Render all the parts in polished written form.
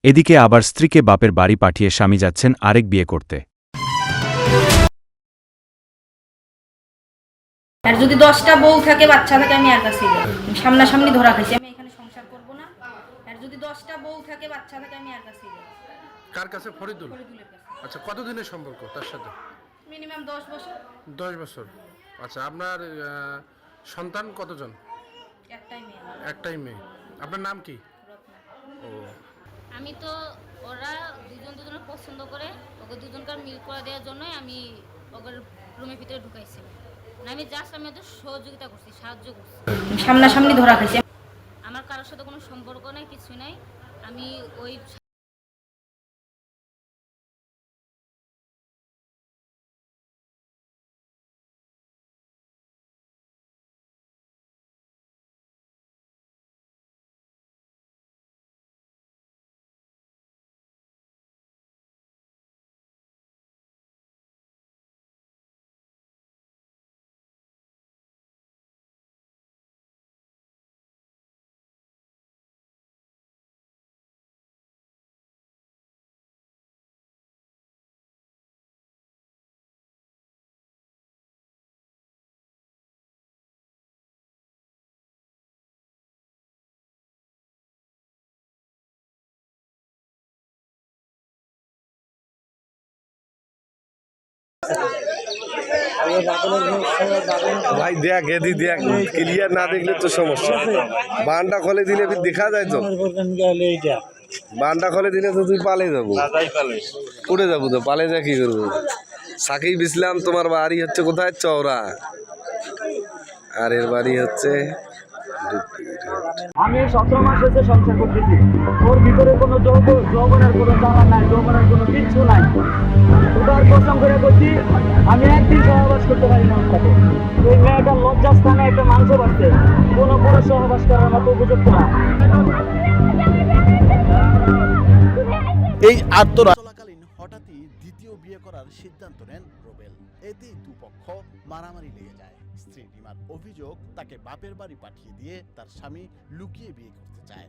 এদিকে আবার স্ত্রীকে বাপের বাড়ি পাঠিয়ে স্বামী যাচ্ছেন আরেক বিয়ে করতে। আর যদি 10টা বউ থাকে বাচ্চা থাকে আমি একা ছিল সামনাসামনি ধরা খাইছি আমি এখানে সংসার করব না। আর যদি 10টা বউ থাকে বাচ্চা থাকে আমি একা ছিল। কার কাছে? ফরিদুল। ফরিদুলের কাছে। আচ্ছা, কতদিনের সম্পর্ক তার সাথে? মিনিমাম 10 বছর। 10 বছর। আচ্ছা, আপনার সন্তান কতজন? একটাই মেয়ে। একটাই মেয়ে। আপনার নাম কি? ও, আমি তো ওরা দুজনের পছন্দ করে ওকে দুজনকার মিল করে দেওয়ার জন্যই আমি ওদের রুমের ভিতরে ঢুকাইছি। আমি জাস্ট আমি ওদের সহযোগিতা করছি, সাহায্য করছি। সামনাসামনি ধরা খাইছি। আমার কারোর সাথে কোনো সম্পর্ক নাই, কিছু নাই। আমি ওই ভাই দেখ এদি দেখ, ক্লিয়ার না দেখলে তো সমস্যা। বানটা খোলে দিলে দেখা যায় তো, বানটা খোলে দিলে তো তুই পালে যাবো, উড়ে যাবো তো, পালে যা কি করবো। সাকিব ইসলাম তোমার বাড়ি হচ্ছে কোথায়? চওড়া। আর এর বাড়ি হচ্ছে আমি 17 মাস হয়েছে সংসার করতেছি। ওর ভিতরে কোনো যৌবনের কোনো জ্বালা নাই, যৌবনের কোনো কিচ্ছু নাই। ওটার কসম করে করছি আমি একদিন সহবাস করতে পারি না ওর সাথে। ওই মেয়েটা লজ্জাস্থানে একটা মাংস বাড়ছে, কোনো পুরো সহবাস করার মতো উপযুক্ত না। এই চলাকালীন হঠাৎই দ্বিতীয় বিয়ে করার সিদ্ধান্ত নেন রুবেল। এতেই দুপক্ষ মারামারি লেগে যায়। স্ত্রী রিমার অভিযোগ তাকে বাপের বাড়ি পাঠিয়ে দিয়ে তার স্বামী লুকিয়ে বিয়ে করতে চায়।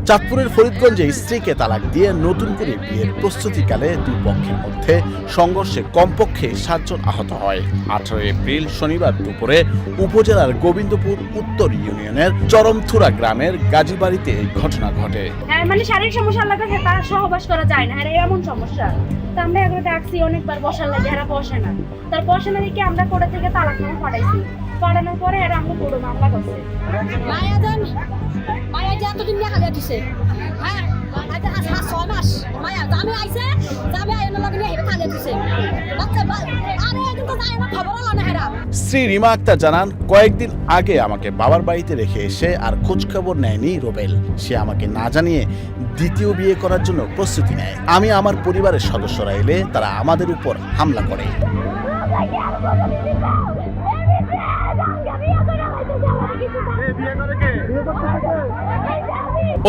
চাঁদপুরের ফরিদগঞ্জে স্ত্রীকে তালাক দিয়ে নতুন করে বিয়ের প্রস্তুতিকালে দুই পক্ষের মধ্যে সংঘর্ষে কমপক্ষে 7 জন আহত হয়। 18 এপ্রিল শনিবার দুপুরে উপজেলার গোবিন্দপুর উত্তর ইউনিয়নের চরমথুরা গ্রামের গাজীবাড়িতে এই ঘটনা ঘটে। মানে শারীরিক সমস্যা লাগাছে, তার সহবাস করা যায় না, এমন সমস্যা। তো আমরা এগুলো দেখছি অনেকবার, বসার লাগে এরা বসে না। তার বসে না দেখে আমরা কোর্ট থেকে তালাকনামা পাঠাইছি। পাঠানোর পরে এরা আমরা পুরো মামলা করছে। মায়া যে এতদিন দেখা যাচ্ছে, হ্যাঁ, আজ 6 মাস মায়া জামে আইছে, জামে আইন লাগলে হেবে কাজে দিছে। বাচ্চা আরে একদিন তো যায় না, খবর হলো না হেরা। স্ত্রী রিমা আক্তার জানান, কয়েকদিন আগে আমাকে বাবার বাড়িতে রেখে এসে আর খোঁজখবর নেয়নি রুবেল। সে আমাকে না জানিয়ে দ্বিতীয় বিয়ে করার জন্য প্রস্তুতি নেয়। আমি আমার পরিবারের সদস্যরা এলে তারা আমাদের উপর হামলা করে।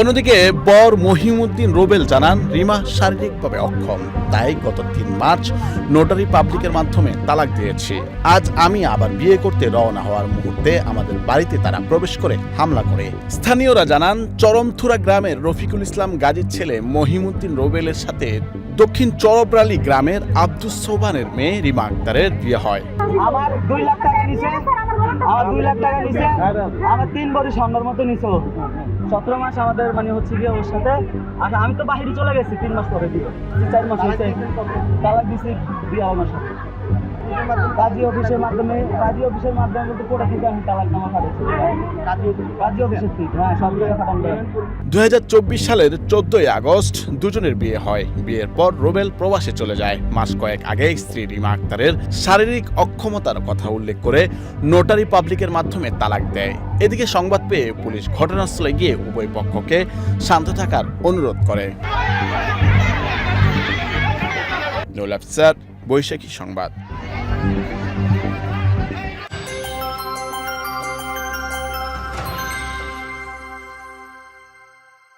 অন্যদিকে বর মহিমউদ্দিন রুবেল জানান, রিমা শারীরিকভাবে অক্ষম, তাই গত 3 মার্চ নোটারি পাবলিকের মাধ্যমে তালাক দিয়েছি। আজ আমি আবার বিয়ে করতে রওনা হওয়ার মুহূর্তে আমাদের বাড়িতে তারা প্রবেশ করে হামলা করে। স্থানীয়রা জানান, চরমথুরা গ্রামের রফিকুল ইসলাম গাজীর ছেলে মহিমউদ্দিন রুবেলের সাথে দক্ষিণ চরবরালী গ্রামের আব্দুস সোবহানের মেয়ে রিমা আক্তারের বিয়ে হয়। আমার 2 লাখ টাকা নিছে, আমার 2 লাখ টাকা নিছে, আমার 3 বড়ি স্বর্ণের মতো নিছে। 17 মাস আমাদের মানে হচ্ছে গিয়ে ওর সাথে। আচ্ছা, আমি তো বাইরে চলে গেছি 3 মাস পরে দিয়ে, 4 মাস হয়েছে তালাক দিছি বিয়ে আমার সাথে। কাজী অফিসের মাধ্যমে বলতে কোর্ট থেকে আমি তালাকনামা পাঠাইছি। কাজী অফিসের থেকে, হ্যাঁ, সব জায়গায় পাঠানো। 2024 সালের 14 আগস্ট দুজনের বিয়ে হয়। বিয়ের পর রুবেল প্রবাসে চলে যায়। মাস কয়েক আগে স্ত্রী রিমা আক্তারের শারীরিক অক্ষমতার কথা উল্লেখ করে নোটারি পাবলিকের মাধ্যমে তালাক দেয়। এদিকে সংবাদ পেয়ে পুলিশ ঘটনাস্থলে গিয়ে উভয় পক্ষকে শান্ত থাকার অনুরোধ করে। নুল আফসার, বৈশাখী সংবাদ।